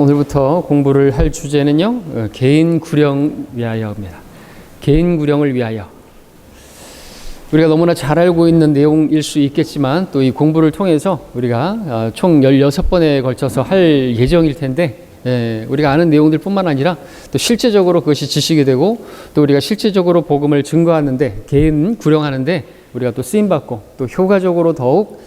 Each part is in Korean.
오늘부터 공부를 할 주제는요, 개인 구령 위하여입니다. 개인 구령을 위하여. 우리가 너무나 잘 알고 있는 내용일 수 있겠지만 또 이 공부를 통해서 우리가 총 16번에 걸쳐서 할 예정일 텐데, 우리가 아는 내용들 뿐만 아니라 또 실제적으로 그것이 지식이 되고 또 우리가 실제적으로 복음을 증거하는데, 개인 구령하는데 우리가 또 쓰임받고 또 효과적으로 더욱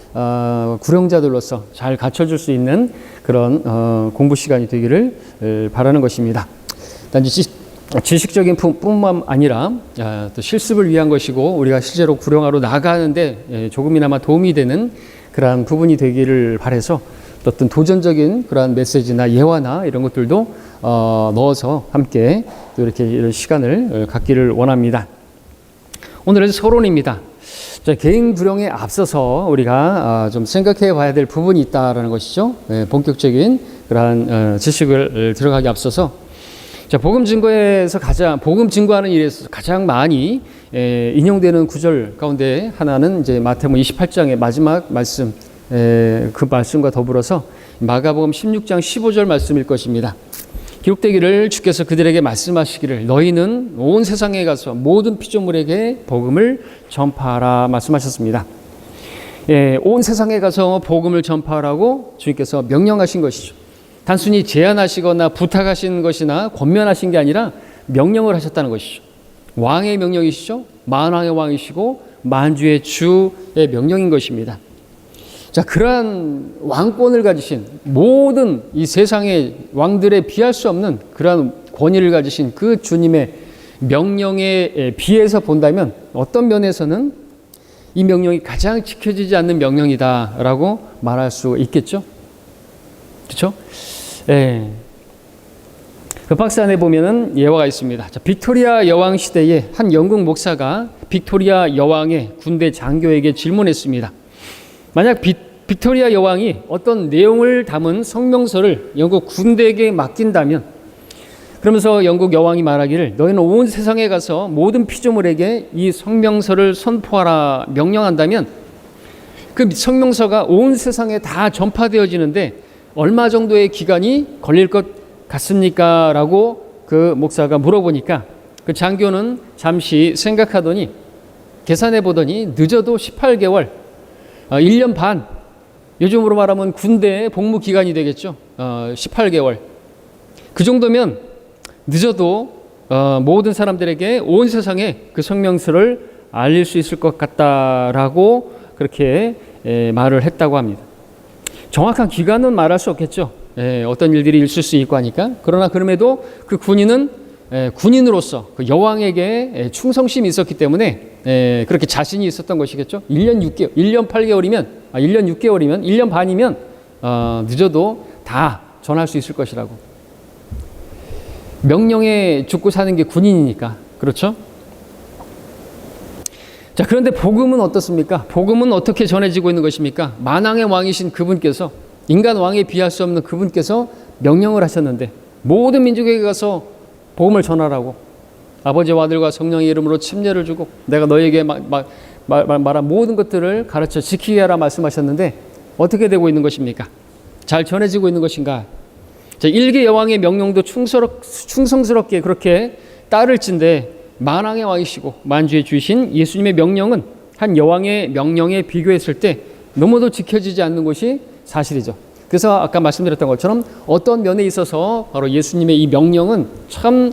구령자들로서 잘 갖춰줄 수 있는 그런 공부 시간이 되기를 바라는 것입니다. 단지 지식적인 뿐만 아니라 또 실습을 위한 것이고 우리가 실제로 구령하러 나가는데 조금이나마 도움이 되는 그러한 부분이 되기를 바라서 어떤 도전적인 그러한 메시지나 예화나 이런 것들도 넣어서 함께 또 이런 시간을 갖기를 원합니다. 오늘은 서론입니다. 개인 구령에 앞서서 우리가 좀 생각해 봐야 될 부분이 있다라는 것이죠. 본격적인 그러한 지식을 들어가기 앞서서 복음 증거에서 복음 증거하는 일에서 가장 많이 인용되는 구절 가운데 하나는 이제 마태복음 28장의 마지막 말씀, 그 말씀과 더불어서 마가복음 16장 15절 말씀일 것입니다. 기록되기를 주께서 그들에게 말씀하시기를 너희는 온 세상에 가서 모든 피조물에게 복음을 전파하라 말씀하셨습니다. 온 세상에 가서 복음을 전파하라고 주님께서 명령하신 것이죠. 단순히 제안하시거나 부탁하신 것이나 권면하신 게 아니라 명령을 하셨다는 것이죠. 왕의 명령이시죠. 만왕의 왕이시고 만주의 주의 명령인 것입니다. 자, 그러한 왕권을 가지신 모든 이 세상의 왕들에 비할 수 없는 그러한 권위를 가지신 그 주님의 명령에 비해서 본다면 어떤 면에서는 이 명령이 가장 지켜지지 않는 명령이다라고 말할 수 있겠죠. 그렇죠? 그 박스 안에 보면은 예화가 있습니다. 자, 빅토리아 여왕 시대에 한 영국 목사가 빅토리아 여왕의 군대 장교에게 질문했습니다. 만약 빅토리아 여왕이 어떤 내용을 담은 성명서를 영국 군대에게 맡긴다면, 그러면서 영국 여왕이 말하기를 너희는 온 세상에 가서 모든 피조물에게 이 성명서를 선포하라 명령한다면 그 성명서가 온 세상에 다 전파되어지는데 얼마 정도의 기간이 걸릴 것 같습니까? 라고 그 목사가 물어보니까 그 장교는 잠시 생각하더니 계산해 보더니 늦어도 18개월, 1년 반, 요즘으로 말하면 군대의 복무 기간이 되겠죠. 18개월. 그 정도면 늦어도 모든 사람들에게 온 세상에 그 성명서를 알릴 수 있을 것 같다라고 그렇게 말을 했다고 합니다. 정확한 기간은 말할 수 없겠죠. 어떤 일들이 있을 수 있고 하니까. 그러나 그럼에도 그 군인은 군인으로서 그 여왕에게 충성심이 있었기 때문에 그렇게 자신이 있었던 것이겠죠. 1년 8개월이면 1년 6개월이면 1년 반이면 늦어도 다 전할 수 있을 것이라고. 명령에 죽고 사는 게 군인이니까. 그렇죠? 자, 그런데 복음은 어떻습니까? 복음은 어떻게 전해지고 있는 것입니까? 만왕의 왕이신 그분께서, 인간 왕에 비할 수 없는 그분께서 명령을 하셨는데 모든 민족에게 가서 복음을 전하라고, 아버지와 아들과 성령의 이름으로 침례를 주고 내가 너에게 말한 모든 것들을 가르쳐 지키게 하라 말씀하셨는데 어떻게 되고 있는 것입니까? 잘 전해지고 있는 것인가? 자, 일개 여왕의 명령도 충성스럽게 그렇게 따를진데 만왕의 왕이시고 만주의 주이신 예수님의 명령은 한 여왕의 명령에 비교했을 때 너무도 지켜지지 않는 것이 사실이죠. 그래서 아까 말씀드렸던 것처럼 어떤 면에 있어서 바로 예수님의 이 명령은 참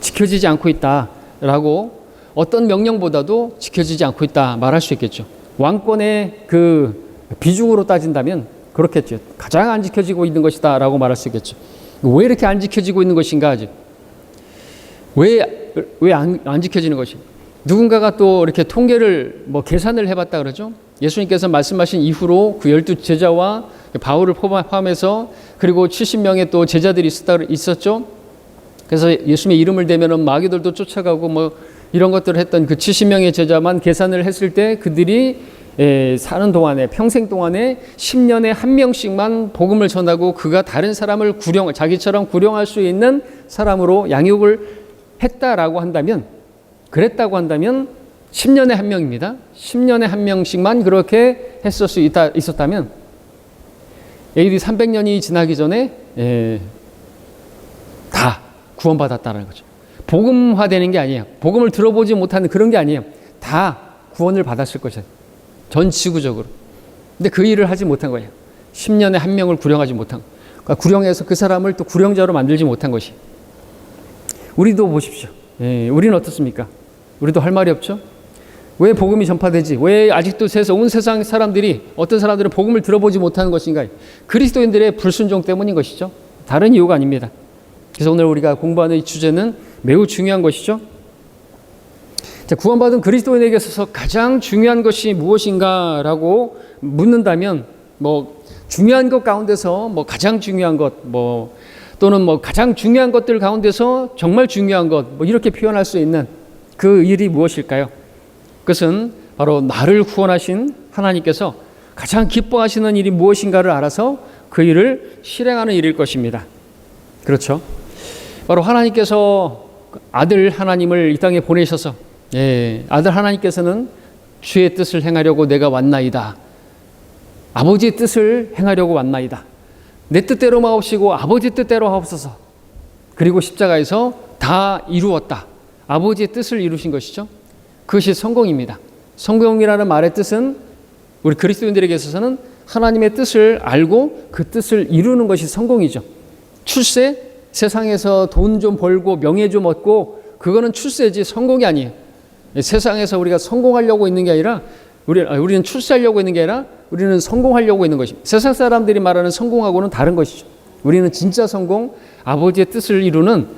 지켜지지 않고 있다라고, 어떤 명령보다도 지켜지지 않고 있다 말할 수 있겠죠. 왕권의 그 비중으로 따진다면 그렇겠죠. 가장 안 지켜지고 있는 것이다 라고 말할 수 있겠죠. 왜 이렇게 안 지켜지고 있는 것인가 아직? 왜 안 지켜지는 것이? 누군가가 또 이렇게 통계를 계산을 해봤다 그러죠. 예수님께서 말씀하신 이후로 그 12제자와 바울을 포함해서 그리고 70명의 또 제자들이 있었죠. 그래서 예수님의 이름을 대면은 마귀들도 쫓아가고 이런 것들을 했던 그 70명의 제자만 계산을 했을 때 그들이 사는 동안에, 평생 동안에 10년에 한 명씩만 복음을 전하고 그가 다른 사람을 자기처럼 구령할 수 있는 사람으로 양육을 했다라고 한다면, 그랬다고 한다면 10년에 한 명입니다. 10년에 한 명씩만 그렇게 있었다면 AD 300년이 지나기 전에 다 구원받았다는 거죠. 복음화되는 게 아니에요. 복음을 들어보지 못하는 그런 게 아니에요. 다 구원을 받았을 것이에요. 전 지구적으로. 근데 그 일을 하지 못한 거예요. 10년에 한 명을 구령하지 못한 거. 그러니까 구령해서 그 사람을 또 구령자로 만들지 못한 것이. 우리도 보십시오. 우리는 어떻습니까? 우리도 할 말이 없죠? 왜 복음이 전파되지? 왜 아직도 온 세상 사람들이, 어떤 사람들은 복음을 들어보지 못하는 것인가? 그리스도인들의 불순종 때문인 것이죠. 다른 이유가 아닙니다. 그래서 오늘 우리가 공부하는 이 주제는 매우 중요한 것이죠. 자, 구원받은 그리스도인에게 있어서 가장 중요한 것이 무엇인가라고 묻는다면, 중요한 것 가운데서 가장 중요한 것, 또는 가장 중요한 것들 가운데서 정말 중요한 것, 이렇게 표현할 수 있는 그 일이 무엇일까요? 그것은 바로 나를 구원하신 하나님께서 가장 기뻐하시는 일이 무엇인가를 알아서 그 일을 실행하는 일일 것입니다. 그렇죠? 바로 하나님께서 아들 하나님을 이 땅에 보내셔서, 아들 하나님께서는 주의 뜻을 행하려고 내가 왔나이다. 아버지의 뜻을 행하려고 왔나이다. 내 뜻대로 마옵시고 아버지 뜻대로 하옵소서. 그리고 십자가에서 다 이루었다. 아버지의 뜻을 이루신 것이죠. 그것이 성공입니다. 성공이라는 말의 뜻은 우리 그리스도인들에게 있어서는 하나님의 뜻을 알고 그 뜻을 이루는 것이 성공이죠. 출세, 세상에서 돈 좀 벌고 명예 좀 얻고 그거는 출세지 성공이 아니에요. 세상에서 우리가 성공하려고 있는 게 아니라 우리는 출세하려고 있는 게 아니라 우리는 성공하려고 있는 것입니다. 세상 사람들이 말하는 성공하고는 다른 것이죠. 우리는 진짜 성공, 아버지의 뜻을 이루는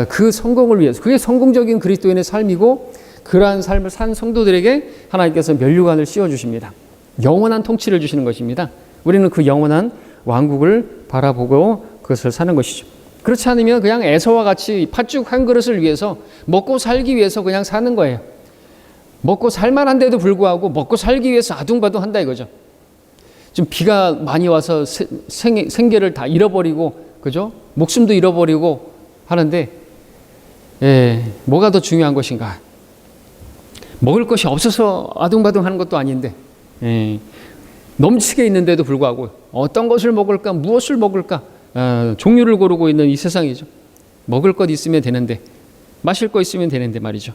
그 성공을 위해서, 그게 성공적인 그리스도인의 삶이고 그러한 삶을 산 성도들에게 하나님께서 면류관을 씌워주십니다. 영원한 통치를 주시는 것입니다. 우리는 그 영원한 왕국을 바라보고 그것을 사는 것이죠. 그렇지 않으면 그냥 에서와 같이 팥죽 한 그릇을 위해서 먹고 살기 위해서 그냥 사는 거예요. 먹고 살만한데도 불구하고 먹고 살기 위해서 아둥바둥한다 이거죠. 지금 비가 많이 와서 생계를 다 잃어버리고, 그죠? 목숨도 잃어버리고 하는데, 뭐가 더 중요한 것인가? 먹을 것이 없어서 아둥바둥하는 것도 아닌데, 넘치게 있는데도 불구하고 어떤 것을 먹을까, 무엇을 먹을까, 종류를 고르고 있는 이 세상이죠. 먹을 것 있으면 되는데, 마실 것 있으면 되는데 말이죠.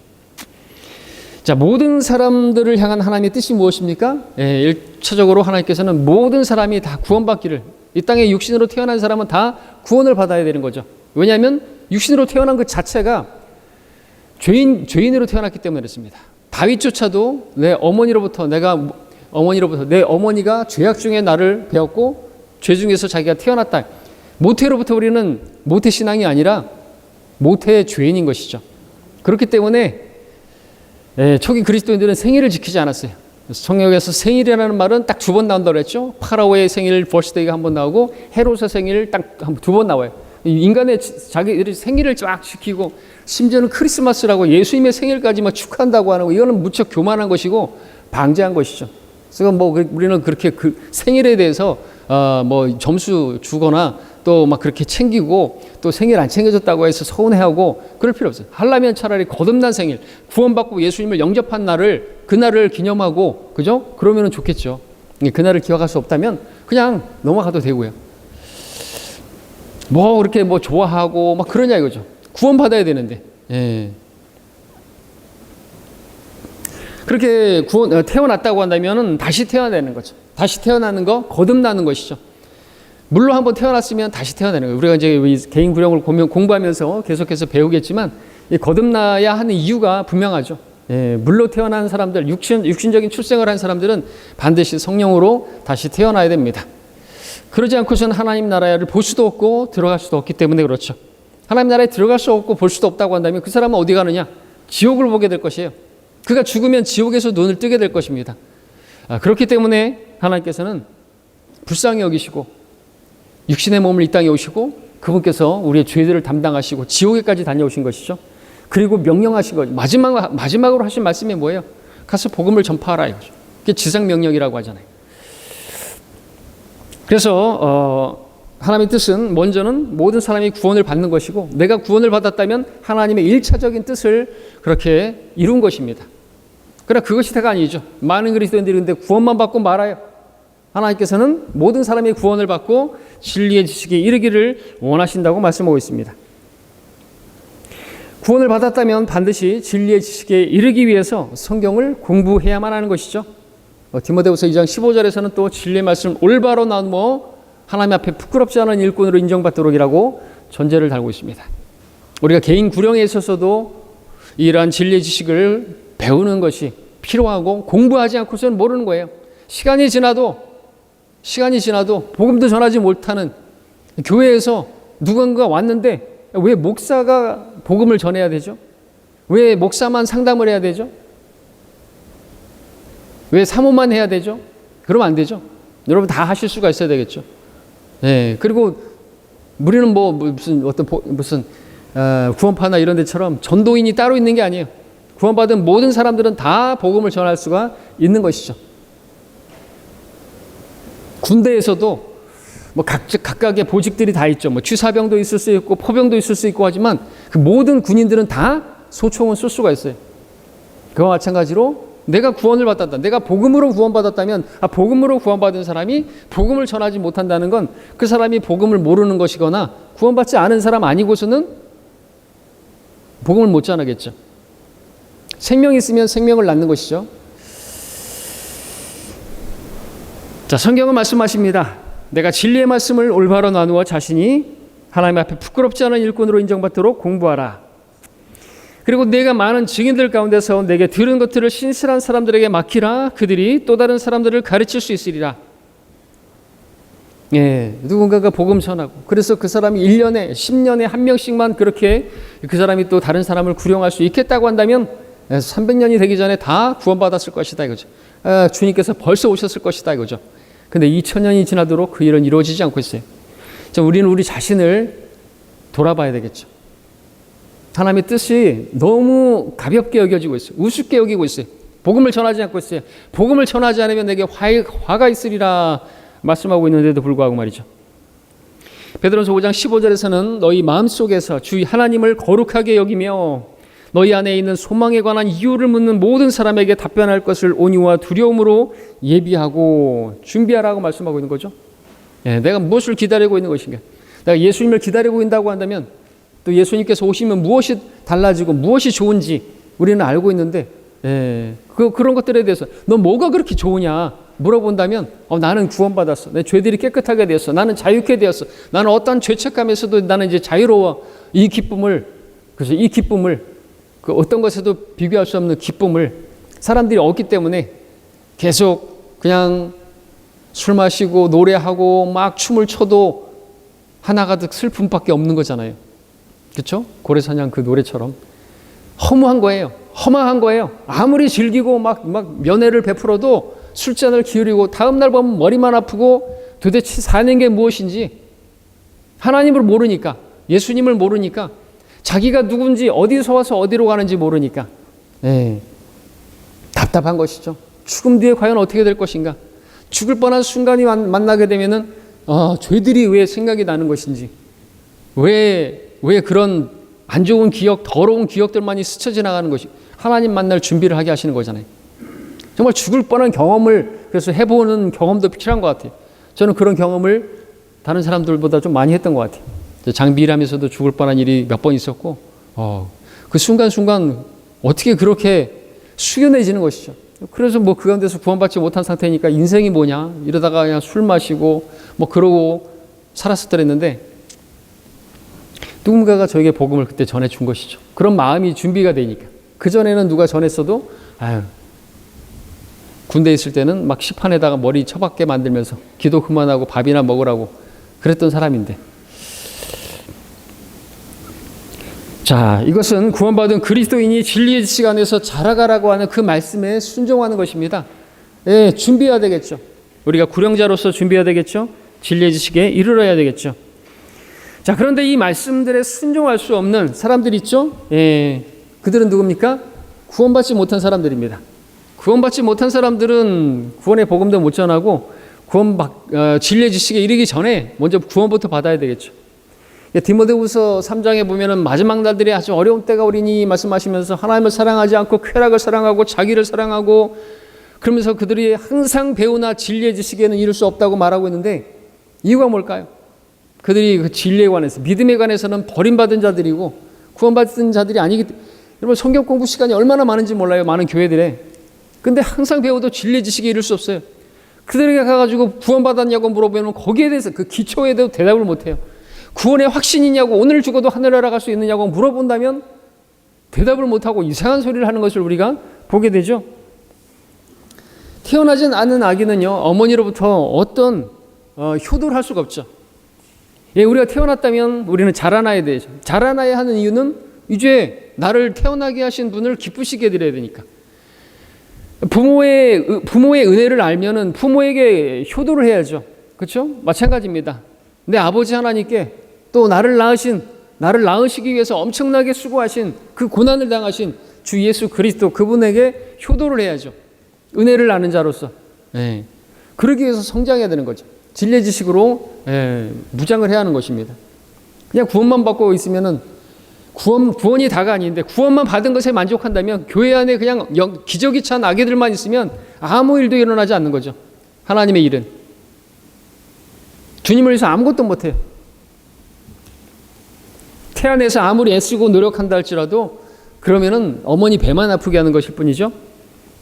자, 모든 사람들을 향한 하나님의 뜻이 무엇입니까? 1차적으로 하나님께서는 모든 사람이 다 구원받기를, 이 땅에 육신으로 태어난 사람은 다 구원을 받아야 되는 거죠. 왜냐하면 육신으로 태어난 그 자체가 죄인으로 태어났기 때문에 그렇습니다. 다윗조차도 내 어머니로부터 내 어머니가 죄악 중에 나를 배웠고 죄 중에서 자기가 태어났다. 모태로부터 우리는 모태신앙이 아니라 모태의 죄인인 것이죠. 그렇기 때문에 초기 그리스도인들은 생일을 지키지 않았어요. 성경에서 생일이라는 말은 딱 2번 나온다고 그랬죠. 파라오의 생일 버스데이가 1번 나오고 헤롯의 생일 딱 2번 나와요. 인간의 자기들이 생일을 쫙 지키고 심지어는 크리스마스라고 예수님의 생일까지 막 축하한다고 하는 거, 이거는 무척 교만한 것이고 방제한 것이죠. 그래서 우리는 그렇게 그 생일에 대해서 점수 주거나 또 막 그렇게 챙기고 또 생일 안 챙겨줬다고 해서 서운해하고 그럴 필요 없어요. 하려면 차라리 거듭난 생일, 구원받고 예수님을 영접한 그날을 기념하고, 그죠? 그러면 좋겠죠. 그날을 기억할 수 없다면 그냥 넘어가도 되고요. 그렇게 좋아하고 막 그러냐 이거죠. 구원받아야 되는데. 그렇게 태어났다고 한다면 다시 태어나는 거죠. 다시 태어나는 거, 거듭나는 것이죠. 물로 한번 태어났으면 다시 태어나는 거예요. 우리가 이제 개인 구령을 공부하면서 계속해서 배우겠지만 거듭나야 하는 이유가 분명하죠. 물로 태어난 사람들, 육신적인 출생을 한 사람들은 반드시 성령으로 다시 태어나야 됩니다. 그러지 않고서는 하나님 나라를 볼 수도 없고 들어갈 수도 없기 때문에 그렇죠. 하나님 나라에 들어갈 수 없고 볼 수도 없다고 한다면 그 사람은 어디 가느냐? 지옥을 보게 될 것이에요. 그가 죽으면 지옥에서 눈을 뜨게 될 것입니다. 그렇기 때문에 하나님께서는 불쌍히 여기시고 육신의 몸을 이 땅에 오시고 그분께서 우리의 죄들을 담당하시고 지옥에까지 다녀오신 것이죠. 그리고 명령하신 거죠. 마지막으로 하신 말씀이 뭐예요? 가서 복음을 전파하라 이거죠. 그게 지상명령이라고 하잖아요. 그래서 하나님의 뜻은 먼저는 모든 사람이 구원을 받는 것이고, 내가 구원을 받았다면 하나님의 1차적인 뜻을 그렇게 이룬 것입니다. 그러나 그것이 다가 아니죠. 많은 그리스도인들이 근데 구원만 받고 말아요. 하나님께서는 모든 사람이 구원을 받고 진리의 지식에 이르기를 원하신다고 말씀하고 있습니다. 구원을 받았다면 반드시 진리의 지식에 이르기 위해서 성경을 공부해야만 하는 것이죠. 디모데후서 2장 15절에서는 또 진리의 말씀을 올바로 나누어 하나님 앞에 부끄럽지 않은 일꾼으로 인정받도록이라고 전제를 달고 있습니다. 우리가 개인 구령에 있어서도 이러한 진리의 지식을 배우는 것이 필요하고 공부하지 않고서는 모르는 거예요. 시간이 지나도 복음도 전하지 못하는 교회에서 누군가 왔는데 왜 목사가 복음을 전해야 되죠? 왜 목사만 상담을 해야 되죠? 왜 사모만 해야 되죠? 그러면 안 되죠. 여러분 다 하실 수가 있어야 되겠죠. 네, 그리고 우리는 뭐 무슨 구원파나 이런 데처럼 전도인이 따로 있는 게 아니에요. 구원받은 모든 사람들은 다 복음을 전할 수가 있는 것이죠. 군대에서도 뭐 각각의 보직들이 다 있죠. 뭐 취사병도 있을 수 있고 포병도 있을 수 있고 하지만 그 모든 군인들은 다 소총을 쏠 수가 있어요. 그와 마찬가지로 내가 구원을 받았다. 내가 복음으로 구원받았다면 복음으로 구원받은 사람이 복음을 전하지 못한다는 건 그 사람이 복음을 모르는 것이거나 구원받지 않은 사람 아니고서는 복음을 못 전하겠죠. 생명이 있으면 생명을 낳는 것이죠. 자, 성경은 말씀하십니다. 내가 진리의 말씀을 올바로 나누어 자신이 하나님 앞에 부끄럽지 않은 일꾼으로 인정받도록 공부하라. 그리고 내가 많은 증인들 가운데서 내게 들은 것들을 신실한 사람들에게 맡기라. 그들이 또 다른 사람들을 가르칠 수 있으리라. 예, 누군가가 복음 전하고 그래서 그 사람이 1년에 10년에 한 명씩만 그렇게 그 사람이 또 다른 사람을 구령할 수 있겠다고 한다면 300년이 되기 전에 다 구원받았을 것이다 이거죠. 주님께서 벌써 오셨을 것이다 이거죠. 근데 2000년이 지나도록 그 일은 이루어지지 않고 있어요. 자, 우리는 우리 자신을 돌아봐야 되겠죠. 하나님의 뜻이 너무 가볍게 여겨지고 있어요. 우습게 여기고 있어요. 복음을 전하지 않고 있어요. 복음을 전하지 않으면 내게 화가 있으리라 말씀하고 있는데도 불구하고 말이죠. 베드로전서 5장 15절에서는 너희 마음속에서 주의 하나님을 거룩하게 여기며 너희 안에 있는 소망에 관한 이유를 묻는 모든 사람에게 답변할 것을 온유와 두려움으로 예비하고 준비하라고 말씀하고 있는 거죠. 예, 내가 무엇을 기다리고 있는 것인가? 내가 예수님을 기다리고 있다고 한다면 또 예수님께서 오시면 무엇이 달라지고 무엇이 좋은지 우리는 알고 있는데 그런 것들에 대해서 너 뭐가 그렇게 좋으냐 물어본다면 나는 구원받았어. 내 죄들이 깨끗하게 되었어. 나는 자유케 되었어. 나는 어떤 죄책감에서도 나는 이제 자유로워. 이 기쁨을 그 어떤 것에도 비교할 수 없는 기쁨을 사람들이 얻기 때문에 계속 그냥 술 마시고 노래하고 막 춤을 춰도 하나가득 슬픔밖에 없는 거잖아요. 그렇죠? 고래사냥 그 노래처럼 허무한 거예요. 허망한 거예요. 아무리 즐기고 막 면회를 베풀어도 술잔을 기울이고 다음 날 보면 머리만 아프고 도대체 사는 게 무엇인지 하나님을 모르니까 예수님을 모르니까 자기가 누군지 어디서 와서 어디로 가는지 모르니까 답답한 것이죠. 죽음 뒤에 과연 어떻게 될 것인가? 죽을 뻔한 순간이 만나게 되면은 죄들이 왜 생각이 나는 것인지 왜 그런 안 좋은 기억, 더러운 기억들만이 스쳐 지나가는 것이 하나님 만날 준비를 하게 하시는 거잖아요. 정말 죽을 뻔한 경험을 그래서 해보는 경험도 필요한 것 같아요. 저는 그런 경험을 다른 사람들보다 좀 많이 했던 것 같아요. 장비 일하면서도 죽을 뻔한 일이 몇 번 있었고 그 순간순간 어떻게 그렇게 숙연해지는 것이죠. 그래서 뭐 그 가운데서 구원받지 못한 상태니까 인생이 뭐냐 이러다가 그냥 술 마시고 뭐 그러고 살았었더랬는데 누군가가 저에게 복음을 그때 전해준 것이죠. 그런 마음이 준비가 되니까. 그전에는 누가 전했어도 군대에 있을 때는 막 시판에다가 머리 처박게 만들면서 기도 그만하고 밥이나 먹으라고 그랬던 사람인데 자, 이것은 구원받은 그리스도인이 진리의 지식 안에서 자라가라고 하는 그 말씀에 순종하는 것입니다. 예, 준비해야 되겠죠. 우리가 구령자로서 준비해야 되겠죠. 진리의 지식에 이르러야 되겠죠. 자, 그런데 이 말씀들에 순종할 수 없는 사람들 있죠? 예, 그들은 누굽니까? 구원받지 못한 사람들입니다. 구원받지 못한 사람들은 구원의 복음도 못 전하고 진리의 지식에 이르기 전에 먼저 구원부터 받아야 되겠죠. 디모데후서 3장에 보면은 마지막 날들이 아주 어려운 때가 오리니 말씀하시면서 하나님을 사랑하지 않고 쾌락을 사랑하고 자기를 사랑하고 그러면서 그들이 항상 배우나 진리의 지식에는 이를 수 없다고 말하고 있는데 이유가 뭘까요? 그들이 그 진리에 관해서, 믿음에 관해서는 버림받은 자들이고 구원받은 자들이 아니기 때문에, 여러분 성경 공부 시간이 얼마나 많은지 몰라요. 많은 교회들에. 근데 항상 배워도 진리의 지식에 이를 수 없어요. 그들에게 가가지고 구원받았냐고 물어보면 거기에 대해서, 그 기초에 대해서 대답을 못해요. 구원의 확신이 있냐고, 오늘 죽어도 하늘 날아갈 수 있느냐고 물어본다면 대답을 못하고 이상한 소리를 하는 것을 우리가 보게 되죠. 태어나진 않은 아기는요, 어머니로부터 어떤 효도를 할 수가 없죠. 예, 우리가 태어났다면 우리는 자라나야 되죠. 자라나야 하는 이유는 이제 나를 태어나게 하신 분을 기쁘시게 해드려야 되니까. 부모의 은혜를 알면은 부모에게 효도를 해야죠. 그렇죠? 마찬가지입니다. 내 아버지 하나님께 또 나를 낳으시기 위해서 엄청나게 수고하신, 그 고난을 당하신 주 예수 그리스도, 그분에게 효도를 해야죠. 은혜를 아는 자로서. 예. 그러기 위해서 성장해야 되는 거죠. 진리의 지식으로 무장을 해야 하는 것입니다. 그냥 구원만 받고 있으면은 구원이 다가 아닌데, 구원만 받은 것에 만족한다면 교회 안에 그냥 기저귀 찬 아기들만 있으면 아무 일도 일어나지 않는 거죠. 하나님의 일은. 주님을 위해서 아무것도 못해요. 태안에서 아무리 애쓰고 노력한다 할지라도 그러면은 어머니 배만 아프게 하는 것일 뿐이죠.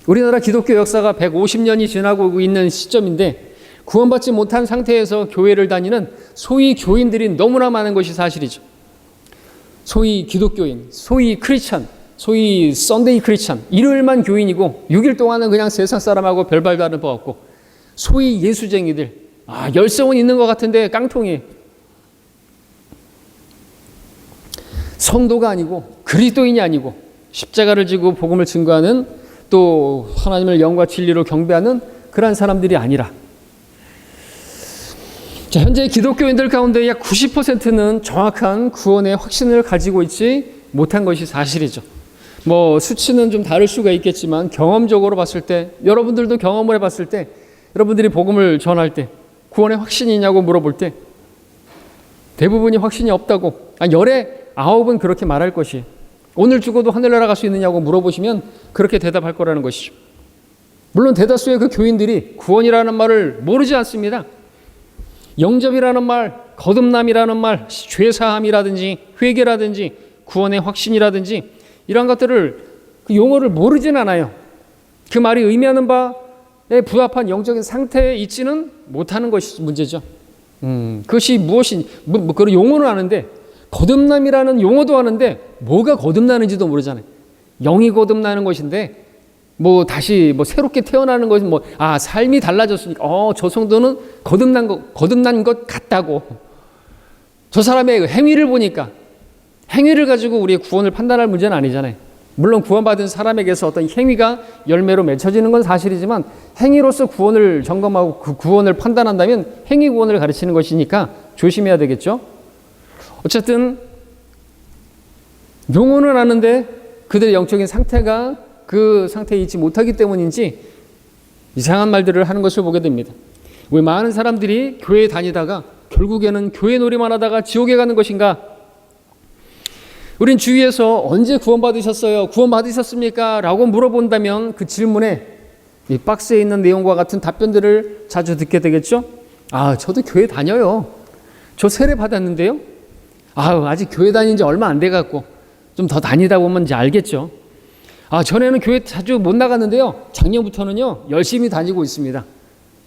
우리나라 기독교 역사가 150년이 지나고 있는 시점인데 구원받지 못한 상태에서 교회를 다니는 소위 교인들이 너무나 많은 것이 사실이죠. 소위 기독교인, 소위 크리스찬, 소위 썬데이 크리스찬, 일요일만 교인이고 6일 동안은 그냥 세상 사람하고 별발 다른 법 없고, 소위 예수쟁이들, 열성은 있는 것 같은데 깡통이에요. 성도가 아니고 그리스도인이 아니고 십자가를 지고 복음을 증거하는, 또 하나님을 영과 진리로 경배하는 그러한 사람들이 아니라, 자, 현재 기독교인들 가운데 약 90%는 정확한 구원의 확신을 가지고 있지 못한 것이 사실이죠. 뭐 수치는 좀 다를 수가 있겠지만 경험적으로 봤을 때, 여러분들도 경험을 해봤을 때, 여러분들이 복음을 전할 때 구원의 확신이 있냐고 물어볼 때 대부분이 확신이 없다고, 열에 9은 그렇게 말할 것이에요. 오늘 죽어도 하늘 날아갈 수 있느냐고 물어보시면 그렇게 대답할 거라는 것이죠. 물론 대다수의 그 교인들이 구원이라는 말을 모르지 않습니다. 영접이라는 말, 거듭남이라는 말, 죄사함이라든지 회개라든지 구원의 확신이라든지 이런 것들을, 그 용어를 모르진 않아요. 그 말이 의미하는 바에 부합한 영적인 상태에 있지는 못하는 것이 문제죠. 그것이 무엇인지, 그런 용어는 아는데, 거듭남이라는 용어도 아는데 뭐가 거듭나는지도 모르잖아요. 영이 거듭나는 것인데 다시 새롭게 태어나는 것은 삶이 달라졌으니까 저 성도는 거듭난 것 같다고. 저 사람의 행위를 보니까, 행위를 가지고 우리의 구원을 판단할 문제는 아니잖아요. 물론 구원받은 사람에게서 어떤 행위가 열매로 맺혀지는 건 사실이지만 행위로서 구원을 점검하고 그 구원을 판단한다면 행위 구원을 가르치는 것이니까 조심해야 되겠죠. 어쨌든 용어는 아는데 그들의 영적인 상태가 그 상태에 있지 못하기 때문인지 이상한 말들을 하는 것을 보게 됩니다. 왜 많은 사람들이 교회에 다니다가 결국에는 교회 놀이만 하다가 지옥에 가는 것인가? 우린 주위에서 언제 구원받으셨어요? 구원받으셨습니까? 라고 물어본다면 그 질문에 이 박스에 있는 내용과 같은 답변들을 자주 듣게 되겠죠? 저도 교회 다녀요. 저 세례 받았는데요. 아직 교회 다닌 지 얼마 안 돼갖고 좀 더 다니다 보면 이제 알겠죠. 전에는 교회 자주 못 나갔는데요. 작년부터는요, 열심히 다니고 있습니다.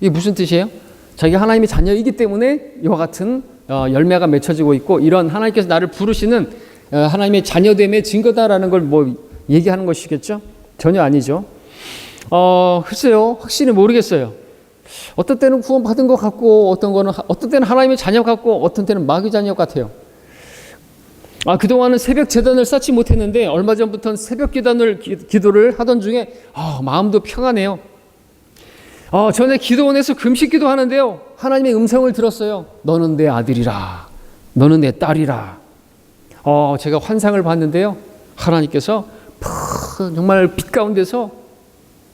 이게 무슨 뜻이에요? 자기가 하나님의 자녀이기 때문에 이와 같은 열매가 맺혀지고 있고, 이런 하나님께서 나를 부르시는 하나님의 자녀됨의 증거다라는 걸 얘기하는 것이겠죠? 전혀 아니죠. 글쎄요, 확실히 모르겠어요. 어떤 때는 구원받은 것 같고, 어떤 때는 하나님의 자녀 같고, 어떤 때는 마귀 자녀 같아요. 그동안은 새벽 제단을 쌓지 못했는데 얼마 전부터는 새벽 기도를 하던 중에 마음도 평안해요. 전에 기도원에서 금식 기도하는데요, 하나님의 음성을 들었어요. 너는 내 아들이라, 너는 내 딸이라. 제가 환상을 봤는데요, 하나님께서 정말 빛 가운데서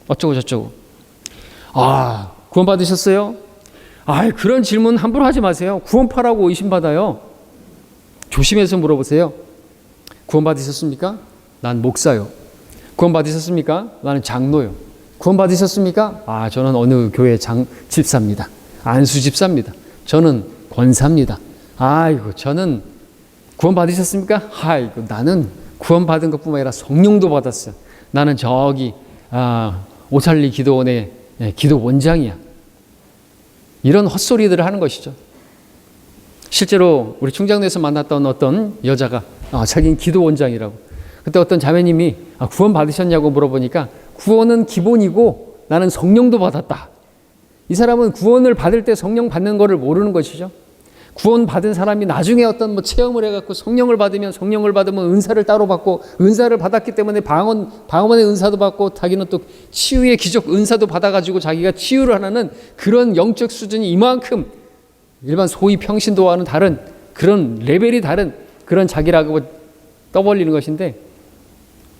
어쩌고 저쩌고. 구원 받으셨어요? 그런 질문 함부로 하지 마세요. 구원파라고 의심받아요. 조심해서 물어보세요. 구원 받으셨습니까? 난 목사요. 구원 받으셨습니까? 나는 장로요. 구원 받으셨습니까? 아, 저는 어느 교회 집사입니다. 안수 집사입니다. 저는 권사입니다. 아이고, 저는 구원 받으셨습니까? 아이고, 나는 구원 받은 것뿐만 아니라 성령도 받았어요. 나는 저기 오찰리 기도원의 기도 원장이야. 이런 헛소리들을 하는 것이죠. 실제로 우리 충장로에서 만났던 어떤 여자가 자기는 기도 원장이라고. 그때 어떤 자매님이 구원 받으셨냐고 물어보니까 구원은 기본이고 나는 성령도 받았다. 이 사람은 구원을 받을 때 성령 받는 것을 모르는 것이죠. 구원 받은 사람이 나중에 어떤 체험을 해갖고 성령을 받으면 은사를 따로 받고 은사를 받았기 때문에 방언의 은사도 받고 자기는 또 치유의 기적 은사도 받아가지고 자기가 치유를 하는 그런 영적 수준이 이만큼 일반 소위 평신도와는 다른 그런 레벨이 다른 그런 자기라고 떠벌리는 것인데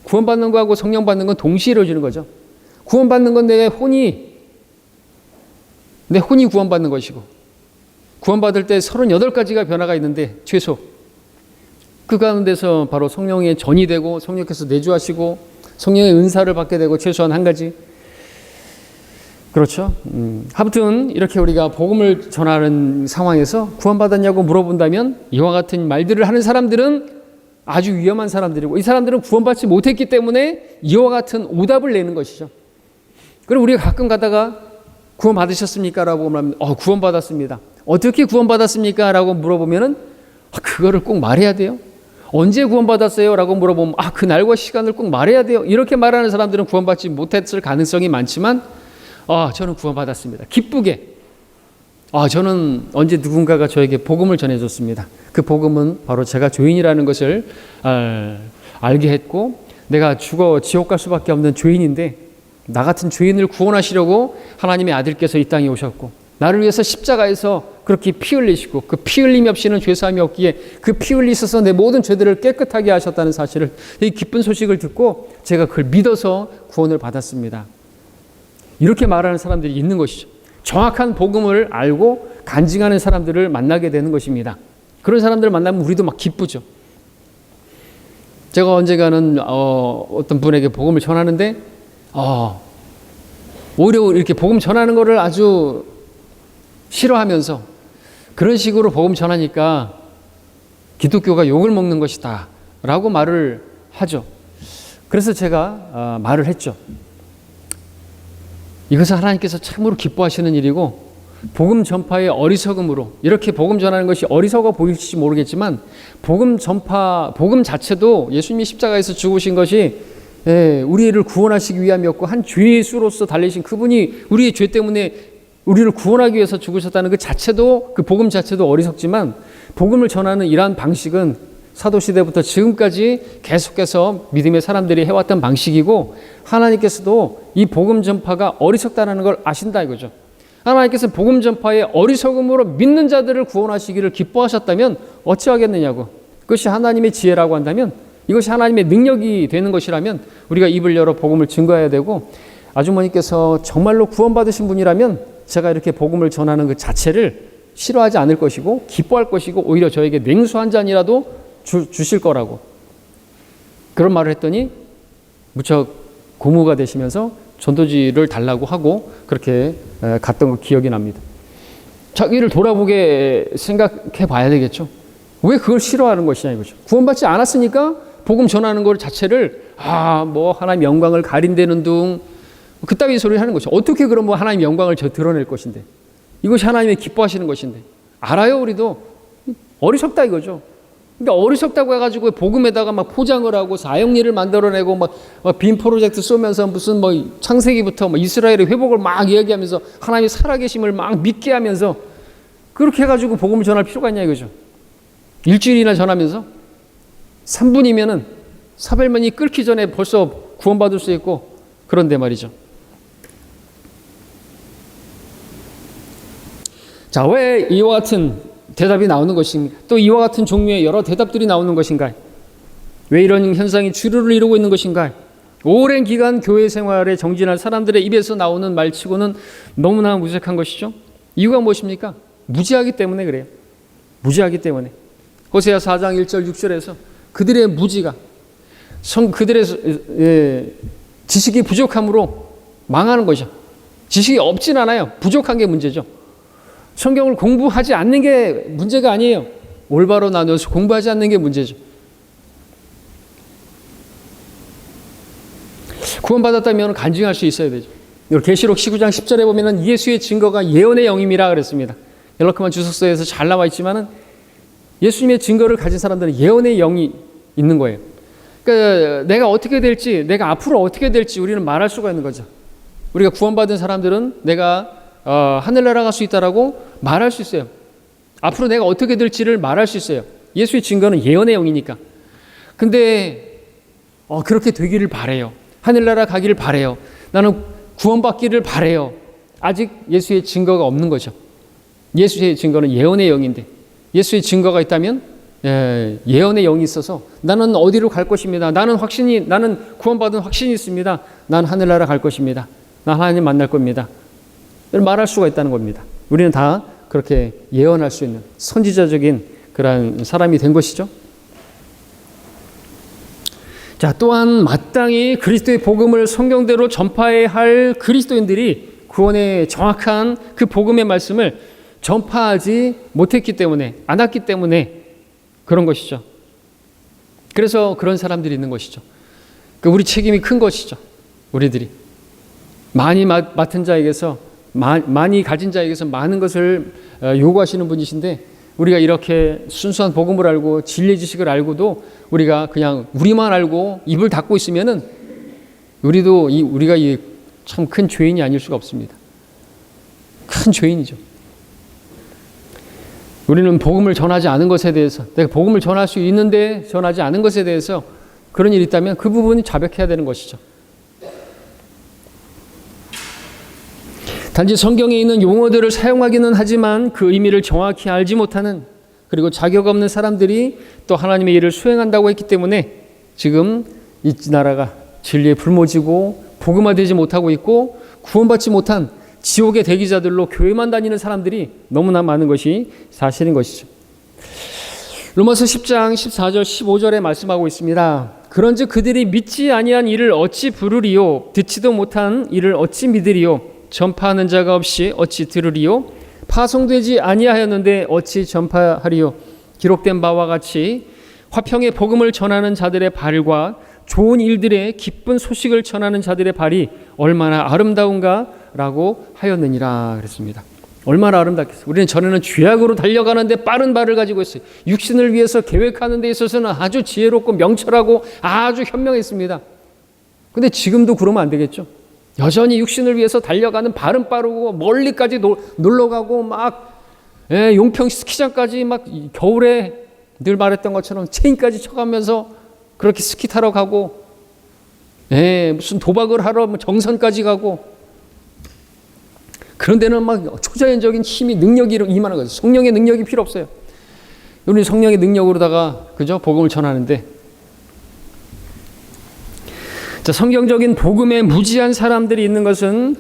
구원받는 거하고 성령 받는 건 동시에 이루어지는 거죠. 구원받는 건 내 혼이 구원받는 것이고 구원받을 때 38가지가 변화가 있는데 최소 그 가운데서 바로 성령의 전이 되고 성령께서 내주하시고 성령의 은사를 받게 되고 최소한 한 가지 그렇죠. 아무튼 이렇게 우리가 복음을 전하는 상황에서 구원받았냐고 물어본다면 이와 같은 말들을 하는 사람들은 아주 위험한 사람들이고 이 사람들은 구원받지 못했기 때문에 이와 같은 오답을 내는 것이죠. 그럼 우리가 가끔 가다가 구원 받으셨습니까? 라고 하면 구원 받았습니다. 어떻게 구원 받았습니까? 라고 물어보면은 그거를 꼭 말해야 돼요. 언제 구원 받았어요? 라고 물어보면 그 날과 시간을 꼭 말해야 돼요. 이렇게 말하는 사람들은 구원받지 못했을 가능성이 많지만 저는 구원 받았습니다. 기쁘게 저는 언제 누군가가 저에게 복음을 전해줬습니다. 그 복음은 바로 제가 죄인이라는 것을 알게 했고 내가 죽어 지옥 갈 수밖에 없는 죄인인데 나 같은 죄인을 구원하시려고 하나님의 아들께서 이 땅에 오셨고 나를 위해서 십자가에서 그렇게 피 흘리시고 그 피 흘림이 없이는 죄사함이 없기에 그 피 흘리셔서 내 모든 죄들을 깨끗하게 하셨다는 사실을 이 기쁜 소식을 듣고 제가 그걸 믿어서 구원을 받았습니다. 이렇게 말하는 사람들이 있는 것이죠. 정확한 복음을 알고 간증하는 사람들을 만나게 되는 것입니다. 그런 사람들을 만나면 우리도 막 기쁘죠. 제가 언젠가는 어떤 분에게 복음을 전하는데 오히려 이렇게 복음 전하는 것을 아주 싫어하면서 그런 식으로 복음 전하니까 기독교가 욕을 먹는 것이다 라고 말을 하죠. 그래서 제가 말을 했죠. 이것은 하나님께서 참으로 기뻐하시는 일이고 복음 전파의 어리석음으로 이렇게 복음 전하는 것이 어리석어 보일지 모르겠지만 복음 자체도 예수님이 십자가에서 죽으신 것이 우리를 구원하시기 위함이었고 한 죄의 수로서 달리신 그분이 우리의 죄 때문에 우리를 구원하기 위해서 죽으셨다는 그 자체도 그 복음 자체도 어리석지만 복음을 전하는 이러한 방식은 사도시대부터 지금까지 계속해서 믿음의 사람들이 해왔던 방식이고 하나님께서도 이 복음 전파가 어리석다는 걸 아신다 이거죠. 하나님께서 복음 전파의 어리석음으로 믿는 자들을 구원하시기를 기뻐하셨다면 어찌하겠느냐고. 그것이 하나님의 지혜라고 한다면 이것이 하나님의 능력이 되는 것이라면 우리가 입을 열어 복음을 증거해야 되고 아주머니께서 정말로 구원받으신 분이라면 제가 이렇게 복음을 전하는 그 자체를 싫어하지 않을 것이고 기뻐할 것이고 오히려 저에게 냉수 한 잔이라도 주실 거라고 그런 말을 했더니 무척 고무가 되시면서 전도지를 달라고 하고 그렇게 갔던 거 기억이 납니다. 자기를 돌아보게 생각해 봐야 되겠죠. 왜 그걸 싫어하는 것이냐 이거죠. 구원받지 않았으니까 복음 전하는 것 자체를 하나님 영광을 가린다는 둥 그따위 소리를 하는 것이죠. 어떻게 그럼 하나님 영광을 드러낼 것인데 이것이 하나님의 기뻐하시는 것인데 알아요. 우리도 어리석다 이거죠. 그러니까 어리석다고 해가지고 복음에다가 막 포장을 하고 사형리를 만들어내고 빈 프로젝트 쏘면서 무슨 창세기부터 이스라엘의 회복을 막 이야기하면서 하나님의 살아계심을 막 믿게 하면서 그렇게 해가지고 복음을 전할 필요가 있냐 이거죠. 일주일이나 전하면서 3분이면은 사벨면이 끓기 전에 벌써 구원받을 수 있고 그런데 말이죠. 자, 왜 이와 같은 대답이 나오는 것인가? 또 이와 같은 종류의 여러 대답들이 나오는 것인가? 왜 이런 현상이 주류를 이루고 있는 것인가? 오랜 기간 교회 생활에 정진할 사람들의 입에서 나오는 말치고는 너무나 무색한 것이죠. 이유가 무엇입니까? 무지하기 때문에 그래요. 무지하기 때문에. 호세아 4장 1절 6절에서 그들의 무지가 그들의 지식이 부족함으로 망하는 거죠. 지식이 없진 않아요. 부족한 게 문제죠. 성경을 공부하지 않는 게 문제가 아니에요. 올바로 나누어서 공부하지 않는 게 문제죠. 구원받았다면 간증할 수 있어야 되죠. 계시록 19장 10절에 보면 예수의 증거가 예언의 영임이라 그랬습니다. 갤러크만 주석서에서 잘 나와 있지만은 예수님의 증거를 가진 사람들은 예언의 영이 있는 거예요. 그러니까 내가 어떻게 될지, 내가 앞으로 어떻게 될지 우리는 말할 수가 있는 거죠. 우리가 구원받은 사람들은 내가 하늘나라 갈 수 있다라고 말할 수 있어요. 앞으로 내가 어떻게 될지를 말할 수 있어요. 예수의 증거는 예언의 영이니까. 근데 그렇게 되기를 바래요. 하늘나라 가기를 바래요. 나는 구원받기를 바래요. 아직 예수의 증거가 없는 거죠. 예수의 증거는 예언의 영인데 예수의 증거가 있다면 예언의 영이 있어서 나는 어디로 갈 것입니다. 나는 구원받은 확신이 있습니다. 나는 하늘나라 갈 것입니다. 난 하나님 만날 겁니다. 말할 수가 있다는 겁니다. 우리는 다 그렇게 예언할 수 있는 선지자적인 그런 사람이 된 것이죠. 자, 또한 마땅히 그리스도의 복음을 성경대로 전파해야 할 그리스도인들이 구원의 정확한 그 복음의 말씀을 전파하지 못했기 때문에, 안 왔기 때문에 그런 것이죠. 그래서 그런 사람들이 있는 것이죠. 우리 책임이 큰 것이죠. 우리들이 많이 맡은 자에게서, 많이 가진 자에게서 많은 것을 요구하시는 분이신데, 우리가 이렇게 순수한 복음을 알고 진리의 지식을 알고도 우리가 그냥 우리만 알고 입을 닫고 있으면은 우리가 참 큰 죄인이 아닐 수가 없습니다. 큰 죄인이죠. 우리는 복음을 전하지 않은 것에 대해서, 내가 복음을 전할 수 있는데 전하지 않은 것에 대해서 그런 일이 있다면 그 부분이 자백해야 되는 것이죠. 단지 성경에 있는 용어들을 사용하기는 하지만 그 의미를 정확히 알지 못하는, 그리고 자격 없는 사람들이 또 하나님의 일을 수행한다고 했기 때문에 지금 이 나라가 진리에 불모지고 복음화되지 못하고 있고 구원받지 못한 지옥의 대기자들로 교회만 다니는 사람들이 너무나 많은 것이 사실인 것이죠. 로마서 10장 14절 15절에 말씀하고 있습니다. 그런즉 그들이 믿지 아니한 일을 어찌 부르리요, 듣지도 못한 일을 어찌 믿으리요, 전파하는 자가 없이 어찌 들으리요, 파송되지 아니하였는데 어찌 전파하리요. 기록된 바와 같이 화평의 복음을 전하는 자들의 발과 좋은 일들의 기쁜 소식을 전하는 자들의 발이 얼마나 아름다운가 라고 하였느니라 그랬습니다. 얼마나 아름답겠어요. 우리는 전에는 죄악으로 달려가는데 빠른 발을 가지고 있어요. 육신을 위해서 계획하는 데 있어서는 아주 지혜롭고 명철하고 아주 현명했습니다. 근데 지금도 그러면 안 되겠죠. 여전히 육신을 위해서 달려가는 발은 빠르고 멀리까지 놀러가고 막 용평 스키장까지 막 겨울에 늘 말했던 것처럼 체인까지 쳐가면서 그렇게 스키 타러 가고 무슨 도박을 하러 정선까지 가고, 그런 데는 막 초자연적인 힘이, 능력이 임하는 거죠. 성령의 능력이 필요 없어요. 우리 성령의 능력으로다가 그죠? 복음을 전하는데, 자, 성경적인 복음에 무지한 사람들이 있는 것은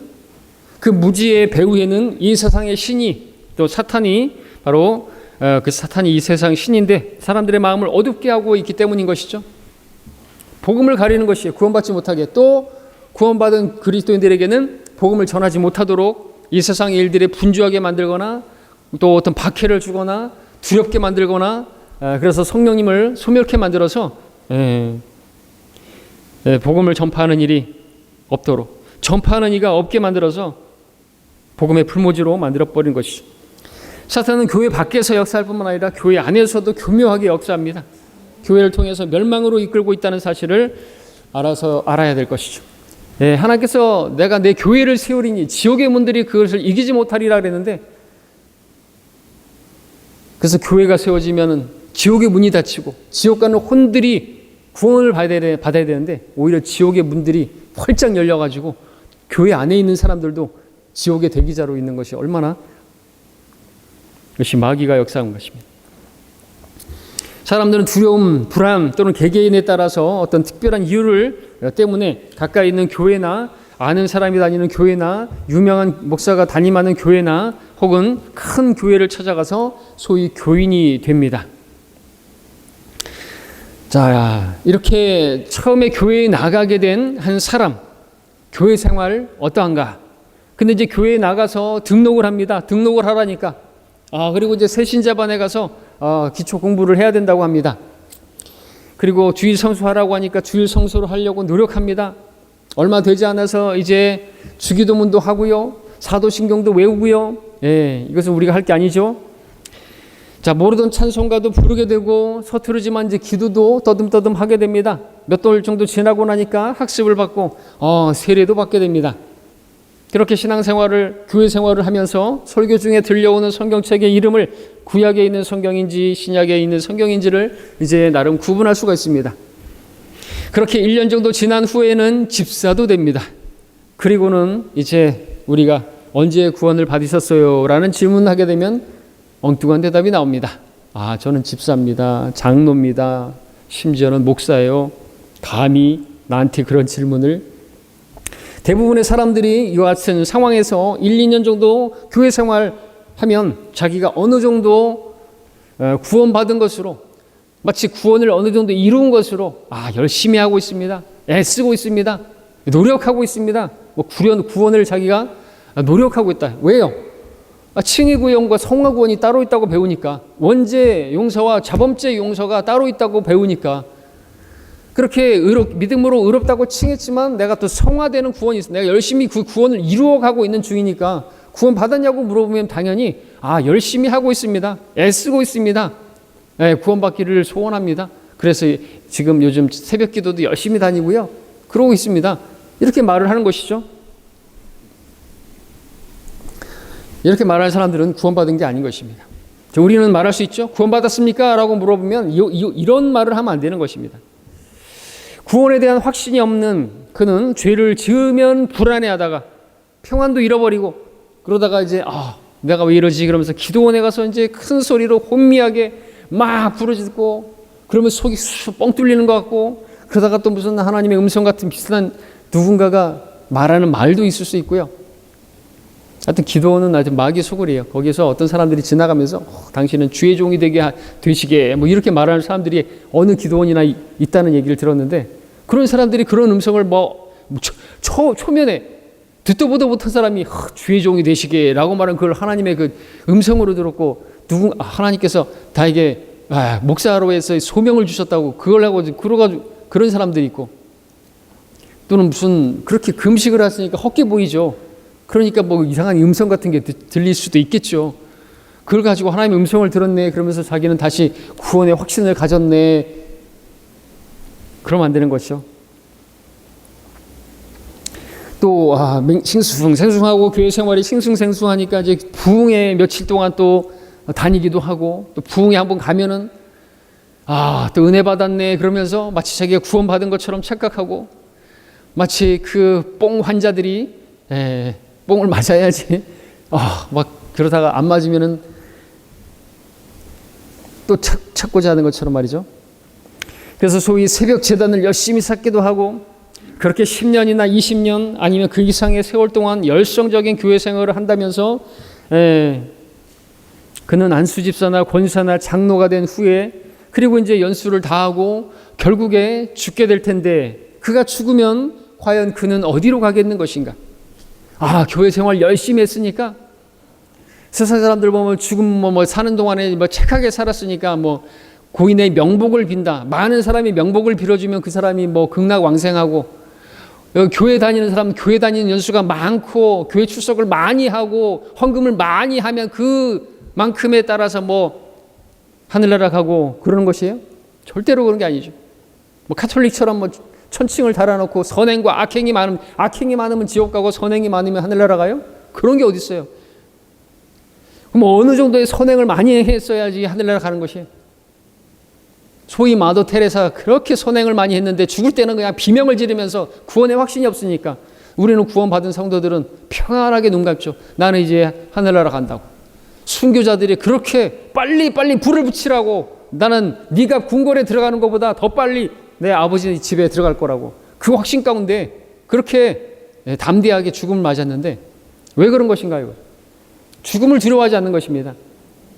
그 무지의 배후에는 이 세상의 신이, 또 사탄이, 바로 그 사탄이 이 세상 신인데 사람들의 마음을 어둡게 하고 있기 때문인 것이죠. 복음을 가리는 것이에요. 구원받지 못하게. 또 구원받은 그리스도인들에게는 복음을 전하지 못하도록 이 세상의 일들에 분주하게 만들거나 또 어떤 박해를 주거나 두렵게 만들거나, 그래서 성령님을 소멸케 만들어서 복음을 전파하는 일이 없도록, 전파하는 이가 없게 만들어서 복음의 풀모지로 만들어버린 것이죠. 사탄은 교회 밖에서 역사할 뿐만 아니라 교회 안에서도 교묘하게 역사합니다. 교회를 통해서 멸망으로 이끌고 있다는 사실을 알아야 될 것이죠. 하나님께서 내가 내 교회를 세우리니 지옥의 문들이 그것을 이기지 못하리라 그랬는데, 그래서 교회가 세워지면 지옥의 문이 닫히고 지옥 가는 혼들이 구원을 받아야 되는데 오히려 지옥의 문들이 활짝 열려가지고 교회 안에 있는 사람들도 지옥의 대기자로 있는 것이 얼마나, 이것이 마귀가 역사한 것입니다. 사람들은 두려움, 불안 또는 개개인에 따라서 어떤 특별한 이유를 때문에 가까이 있는 교회나 아는 사람이 다니는 교회나 유명한 목사가 담임하는 교회나 혹은 큰 교회를 찾아가서 소위 교인이 됩니다. 자, 이렇게 처음에 교회에 나가게 된 한 사람, 교회 생활 어떠한가? 근데 이제 교회에 나가서 등록을 합니다. 등록을 하라니까. 그리고 이제 새신자반에 가서 기초 공부를 해야 된다고 합니다. 그리고 주일 성수하라고 하니까 주일 성수를 하려고 노력합니다. 얼마 되지 않아서 이제 주기도문도 하고요. 사도신경도 외우고요. 이것은 우리가 할 게 아니죠. 자, 모르던 찬송가도 부르게 되고 서투르지만 이제 기도도 떠듬떠듬 하게 됩니다. 몇 돌 정도 지나고 나니까 학습을 받고 세례도 받게 됩니다. 그렇게 신앙생활을, 교회 생활을 하면서 설교 중에 들려오는 성경책의 이름을 구약에 있는 성경인지 신약에 있는 성경인지를 이제 나름 구분할 수가 있습니다. 그렇게 1년 정도 지난 후에는 집사도 됩니다. 그리고는 이제 우리가 언제 구원을 받으셨어요? 라는 질문을 하게 되면 엉뚱한 대답이 나옵니다. 저는 집사입니다. 장로입니다. 심지어는 목사예요. 감히 나한테 그런 질문을. 대부분의 사람들이 이와 같은 상황에서 1, 2년 정도 교회 생활하면 자기가 어느 정도 구원받은 것으로, 마치 구원을 어느 정도 이룬 것으로 열심히 하고 있습니다. 애쓰고 있습니다. 노력하고 있습니다. 구원을 자기가 노력하고 있다. 왜요? 칭의 구원과 성화 구원이 따로 있다고 배우니까, 원죄 용서와 자범죄 용서가 따로 있다고 배우니까, 그렇게 믿음으로 의롭다고 칭했지만 내가 또 성화되는 구원이 있어. 내가 열심히 그 구원을 이루어가고 있는 중이니까 구원 받았냐고 물어보면 당연히 열심히 하고 있습니다. 애쓰고 있습니다. 구원받기를 소원합니다. 그래서 지금 요즘 새벽 기도도 열심히 다니고요. 그러고 있습니다. 이렇게 말을 하는 것이죠. 이렇게 말하는 사람들은 구원받은 게 아닌 것입니다. 우리는 말할 수 있죠. 구원받았습니까? 라고 물어보면 이런 말을 하면 안 되는 것입니다. 구원에 대한 확신이 없는 그는 죄를 지으면 불안해하다가 평안도 잃어버리고, 그러다가 이제 내가 왜 이러지? 그러면서 기도원에 가서 이제 큰 소리로 혼미하게 막 부르짖고, 그러면 속이 뻥 뚫리는 것 같고, 그러다가 또 무슨 하나님의 음성 같은 비슷한 누군가가 말하는 말도 있을 수 있고요. 하여튼 기도원은 아주 마귀의 소굴이에요. 거기서 어떤 사람들이 지나가면서 당신은 주의 종이 되시게 이렇게 말하는 사람들이 어느 기도원이나 있다는 얘기를 들었는데, 그런 사람들이 그런 음성을 초면에 듣도 보도 못한 사람이 주의 종이 되시게 라고 말하는 그걸 하나님의 그 음성으로 들었고, 하나님께서 다에게 목사로 해서 소명을 주셨다고 그걸 하고 그런 사람들이 있고, 또는 무슨 그렇게 금식을 했으니까 헛게 보이죠. 그러니까 이상한 음성 같은 게 들릴 수도 있겠죠. 그걸 가지고 하나님의 음성을 들었네 그러면서 자기는 다시 구원의 확신을 가졌네. 그러면 안 되는 것이죠. 또 싱숭생숭하고 교회 생활이 싱숭생숭하니까 이제 부흥회 며칠 동안 또 다니기도 하고, 또 부흥회 한번 가면은 또 은혜 받았네 그러면서 마치 자기가 구원받은 것처럼 착각하고, 마치 그 뽕 환자들이 뽕을 맞아야지 그러다가 안 맞으면은 또 찾고자 하는 것처럼 말이죠. 그래서 소위 새벽 제단을 열심히 쌓기도 하고, 그렇게 10년이나 20년 아니면 그 이상의 세월 동안 열성적인 교회 생활을 한다면서 그는 안수집사나 권사나 장로가 된 후에, 그리고 이제 연수를 다하고 결국에 죽게 될 텐데, 그가 죽으면 과연 그는 어디로 가겠는 것인가? 교회 생활 열심히 했으니까, 세상 사람들 보면 죽으면 사는 동안에 착하게 살았으니까 고인의 명복을 빈다. 많은 사람이 명복을 빌어주면 그 사람이 극락왕생하고, 교회 다니는 사람 교회 다니는 연수가 많고 교회 출석을 많이 하고 헌금을 많이 하면 그만큼에 따라서 하늘나라 가고 그러는 것이에요? 절대로 그런 게 아니죠. 카톨릭처럼 천칭을 달아놓고 선행과 악행이 많으면 지옥 가고 선행이 많으면 하늘나라 가요? 그런 게 어디 있어요? 그럼 어느 정도의 선행을 많이 했어야지 하늘나라 가는 것이에요? 소위 마더 테레사가 그렇게 선행을 많이 했는데 죽을 때는 그냥 비명을 지르면서 구원의 확신이 없으니까, 우리는 구원받은 성도들은 평안하게 눈 감죠. 나는 이제 하늘나라 간다고. 순교자들이 그렇게 빨리 불을 붙이라고, 나는 네가 궁궐에 들어가는 것보다 더 빨리 내 아버지 집에 들어갈 거라고, 그 확신 가운데 그렇게 담대하게 죽음을 맞았는데 왜 그런 것인가요? 죽음을 두려워하지 않는 것입니다.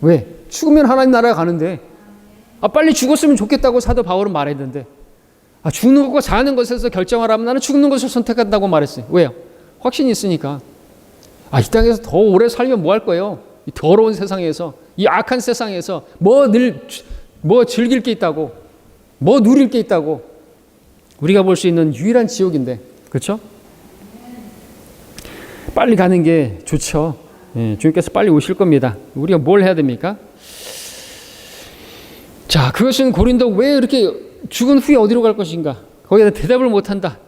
왜? 죽으면 하나님 나라에 가는데, 빨리 죽었으면 좋겠다고 사도 바울은 말했는데, 죽는 것과 사는 것에서 결정하라면 나는 죽는 것을 선택한다고 말했어요. 왜요? 확신이 있으니까. 이 땅에서 더 오래 살면 뭐 할 거예요? 이 더러운 세상에서, 이 악한 세상에서 뭐 즐길 게 있다고, 뭐 누릴 게 있다고. 우리가 볼 수 있는 유일한 지옥인데, 그렇죠? 빨리 가는 게 좋죠. 주님께서 빨리 오실 겁니다. 우리가 뭘 해야 됩니까? 자, 그것은 고린도 왜 이렇게 죽은 후에 어디로 갈 것인가? 거기에 대답을 못한다.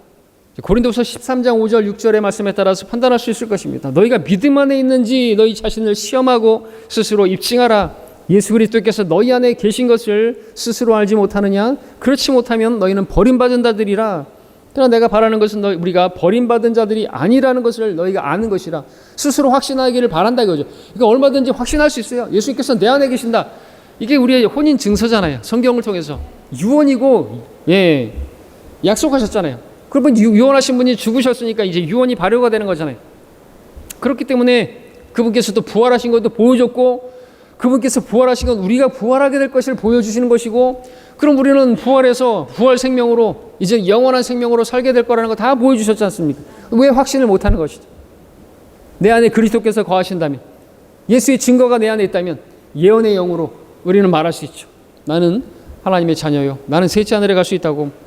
고린도서 13장 5절 6절의 말씀에 따라서 판단할 수 있을 것입니다. 너희가 믿음 안에 있는지 너희 자신을 시험하고 스스로 입증하라. 예수 그리스도께서 너희 안에 계신 것을 스스로 알지 못하느냐? 그렇지 못하면 너희는 버림받은 자들이라. 그러나 내가 바라는 것은 우리가 버림받은 자들이 아니라는 것을 너희가 아는 것이라. 스스로 확신하기를 바란다 이거죠. 그러니까 얼마든지 확신할 수 있어요. 예수님께서 내 안에 계신다. 이게 우리의 혼인 증서잖아요. 성경을 통해서 유언이고, 약속하셨잖아요. 그러면 유언하신 분이 죽으셨으니까 이제 유언이 발효가 되는 거잖아요. 그렇기 때문에 그분께서도 부활하신 것도 보여줬고, 그분께서 부활하신 건 우리가 부활하게 될 것을 보여주시는 것이고, 그럼 우리는 부활해서 부활 생명으로 이제 영원한 생명으로 살게 될 거라는 거 다 보여주셨지 않습니까? 왜 확신을 못하는 것이죠? 내 안에 그리스도께서 거하신다면, 예수의 증거가 내 안에 있다면 예언의 영으로 우리는 말할 수 있죠. 나는 하나님의 자녀요, 나는 셋째 하늘에 갈 수 있다고.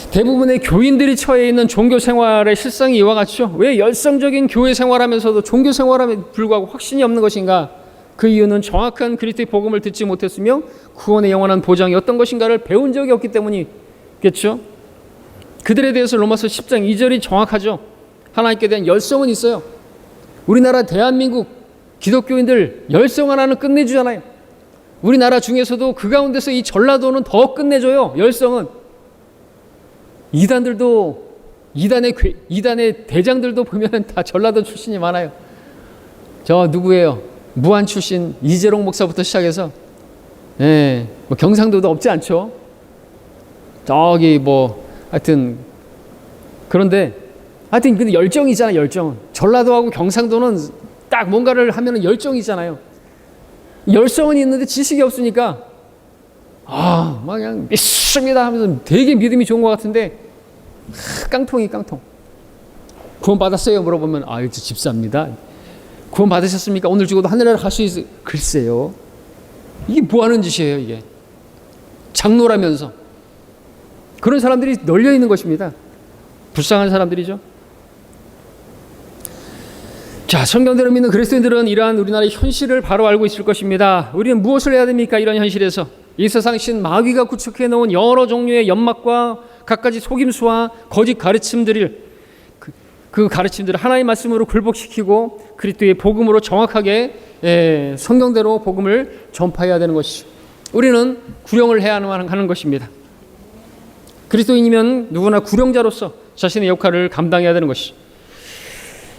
대부분의 교인들이 처해 있는 종교 생활의 실상이 이와 같죠. 왜 열성적인 교회 생활하면서도 종교 생활함에 불구하고 확신이 없는 것인가? 그 이유는 정확한 그리스도의 복음을 듣지 못했으며 구원의 영원한 보장이 어떤 것인가를 배운 적이 없기 때문이겠죠. 그들에 대해서 로마서 10장 2절이 정확하죠. 하나님께 대한 열성은 있어요. 우리나라 대한민국 기독교인들 열성 하나는 끝내주잖아요. 우리나라 중에서도 그 가운데서 이 전라도는 더 끝내줘요. 열성은. 이단의 대장들도 보면 다 전라도 출신이 많아요. 저 누구예요? 무안 출신 이재롱 목사부터 시작해서, 뭐 경상도도 없지 않죠. 저기 하여튼 그런데 하여튼 근데 열정이잖아요. 열정은 전라도하고 경상도는 딱 뭔가를 하면은 열정이잖아요. 열성은 있는데 지식이 없으니까 막 그냥 믿습니다 하면서 되게 믿음이 좋은 것 같은데 깡통. 구원 받았어요? 물어보면 이제 집사입니다. 구원 받으셨습니까? 오늘 죽어도 하늘나라 갈 수 있어요? 글쎄요. 이게 뭐 하는 짓이에요, 이게? 장로라면서. 그런 사람들이 널려 있는 것입니다. 불쌍한 사람들이죠. 자, 성경대로 믿는 그리스도인들은 이러한 우리나라의 현실을 바로 알고 있을 것입니다. 우리는 무엇을 해야 됩니까? 이런 현실에서. 이 세상 신 마귀가 구축해 놓은 여러 종류의 연막과 갖가지 속임수와 거짓 가르침들을 그 가르침들을 하나의 말씀으로 굴복시키고 그리스도의 복음으로 정확하게 성경대로 복음을 전파해야 되는 것이죠. 우리는 구령을 해야 하는 것입니다. 그리스도인이면 누구나 구령자로서 자신의 역할을 감당해야 되는 것이죠.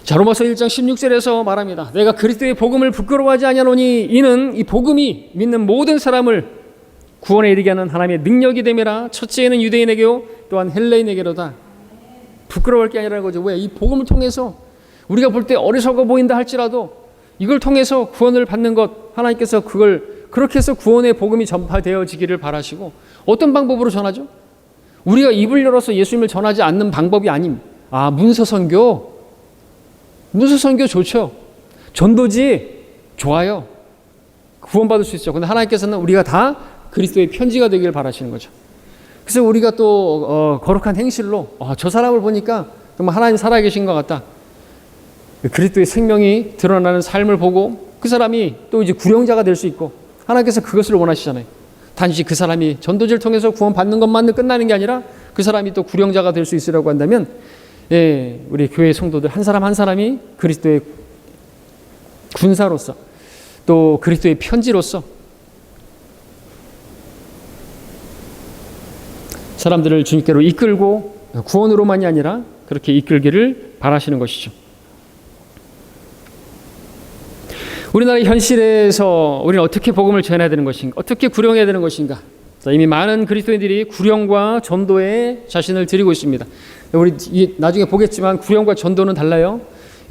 자, 로마서 1장 16절에서 말합니다. 내가 그리스도의 복음을 부끄러워하지 아니하노니 이는 이 복음이 믿는 모든 사람을 구원에 이르게 하는 하나님의 능력이 됨이라. 첫째는 유대인에게요 또한 헬레인에게로다. 부끄러워할 게 아니라는 거죠. 왜? 이 복음을 통해서 우리가 볼 때 어리석어 보인다 할지라도 이걸 통해서 구원을 받는 것, 하나님께서 그걸 그렇게 해서 구원의 복음이 전파되어지기를 바라시고, 어떤 방법으로 전하죠? 우리가 입을 열어서 예수님을 전하지 않는 방법이 아님. 문서 선교 좋죠. 전도지 좋아요. 구원받을 수 있죠. 근데 하나님께서는 우리가 다 그리스도의 편지가 되기를 바라시는 거죠. 그래서 우리가 또 거룩한 행실로 저 사람을 보니까 정말 하나님 살아계신 것 같다. 그리스도의 생명이 드러나는 삶을 보고 그 사람이 또 이제 구령자가 될 수 있고, 하나님께서 그것을 원하시잖아요. 단지 그 사람이 전도지를 통해서 구원받는 것만 끝나는 게 아니라 그 사람이 또 구령자가 될 수 있으라고 한다면, 우리 교회 성도들 한 사람 한 사람이 그리스도의 군사로서 또 그리스도의 편지로서 사람들을 주님께로 이끌고 구원으로만이 아니라 그렇게 이끌기를 바라시는 것이죠. 우리나라의 현실에서 우리는 어떻게 복음을 전해야 되는 것인가? 어떻게 구령해야 되는 것인가? 자, 이미 많은 그리스도인들이 구령과 전도에 자신을 드리고 있습니다. 우리 나중에 보겠지만 구령과 전도는 달라요.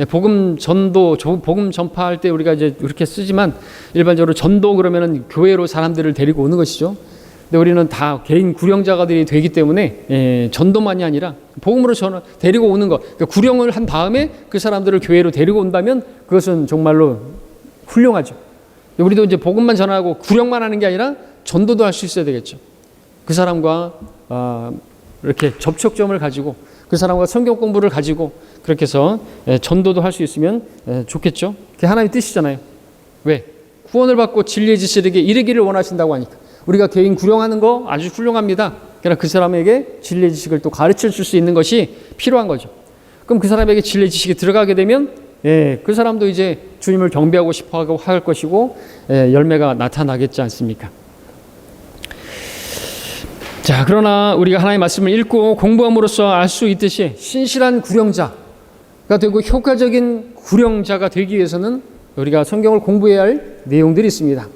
복음 전도, 복음 전파할 때 우리가 이제 이렇게 쓰지만 일반적으로 전도 그러면은 교회로 사람들을 데리고 오는 것이죠. 근데 우리는 다 개인 구령자가들이 되기 때문에 전도만이 아니라 복음으로 데리고 오는 것. 그러니까 구령을 한 다음에 그 사람들을 교회로 데리고 온다면 그것은 정말로 훌륭하죠. 우리도 이제 복음만 전하고 구령만 하는 게 아니라 전도도 할 수 있어야 되겠죠. 그 사람과 이렇게 접촉점을 가지고 그 사람과 성경 공부를 가지고 그렇게 해서 전도도 할 수 있으면 좋겠죠. 그게 하나님의 뜻이잖아요. 왜? 구원을 받고 진리의 지식에게 이르기를 원하신다고 하니까. 우리가 개인 구령하는 거 아주 훌륭합니다. 그러나 그 사람에게 진리의 지식을 또 가르쳐 줄 수 있는 것이 필요한 거죠. 그럼 그 사람에게 진리의 지식이 들어가게 되면 그 사람도 이제 주님을 경배하고 싶어 할 것이고 열매가 나타나겠지 않습니까? 자, 그러나 우리가 하나님의 말씀을 읽고 공부함으로써 알 수 있듯이 신실한 구령자가 되고 효과적인 구령자가 되기 위해서는 우리가 성경을 공부해야 할 내용들이 있습니다.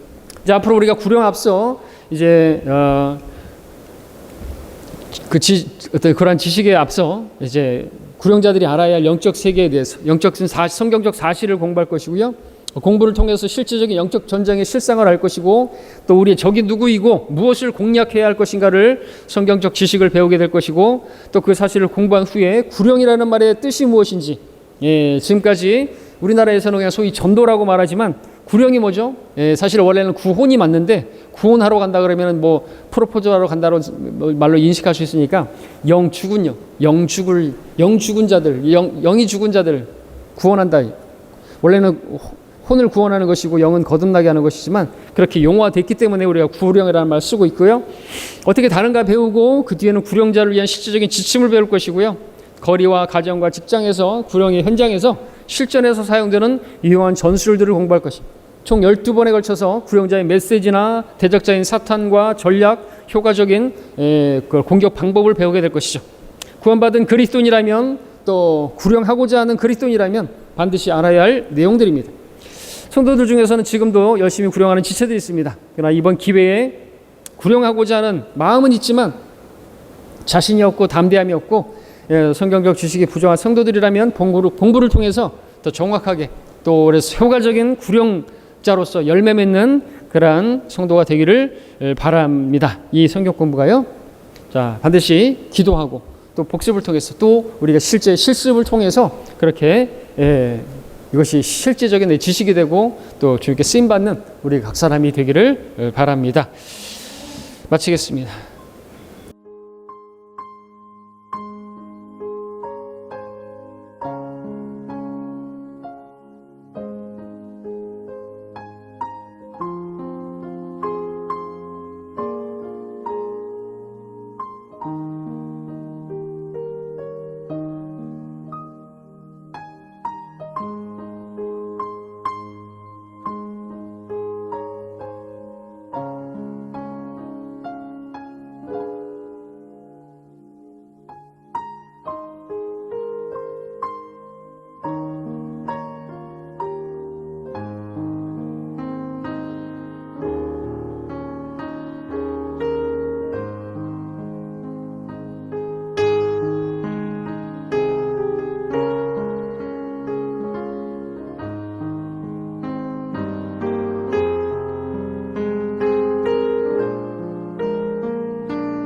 이제 앞으로 우리가 구령 앞서 이제 그러한 지식에 앞서 이제 구령자들이 알아야 할 영적 세계에 대해서 성경적 사실을 공부할 것이고요. 공부를 통해서 실질적인 영적 전쟁의 실상을 알 것이고 또 우리의 적이 누구이고 무엇을 공략해야 할 것인가를 성경적 지식을 배우게 될 것이고 또 그 사실을 공부한 후에 구령이라는 말의 뜻이 무엇인지 지금까지 우리나라에서는 그냥 소위 전도라고 말하지만 구령이 뭐죠? 사실 원래는 구혼이 맞는데 구혼하러 간다 그러면 뭐 프로포즈하러 간다로 말로 인식할 수 있으니까 영주군요. 영이 죽은 자들 구원한다. 원래는 혼을 구원하는 것이고 영은 거듭나게 하는 것이지만 그렇게 용어화됐기 때문에 우리가 구령이라는 말을 쓰고 있고요. 어떻게 다른가 배우고 그 뒤에는 구령자를 위한 실질적인 지침을 배울 것이고요. 거리와 가정과 직장에서 구령의 현장에서 실전에서 사용되는 유용한 전술들을 공부할 것입니다. 총 12번에 걸쳐서 구령자의 메시지나 대적자인 사탄과 전략, 효과적인 공격 방법을 배우게 될 것이죠. 구원받은 그리스도인이라면 또 구령하고자 하는 그리스도인이라면 반드시 알아야 할 내용들입니다. 성도들 중에서는 지금도 열심히 구령하는 지체들이 있습니다. 그러나 이번 기회에 구령하고자 하는 마음은 있지만 자신이 없고 담대함이 없고 성경적 지식이 부족한 성도들이라면 공부를 통해서 더 정확하게 또 그래서 효과적인 구령자로서 열매 맺는 그러한 성도가 되기를 바랍니다. 이 성경 공부가요. 자, 반드시 기도하고 또 복습을 통해서 또 우리가 실제 실습을 통해서 그렇게 이것이 실제적인 내 지식이 되고 또 주님께 쓰임받는 우리 각 사람이 되기를 바랍니다. 마치겠습니다.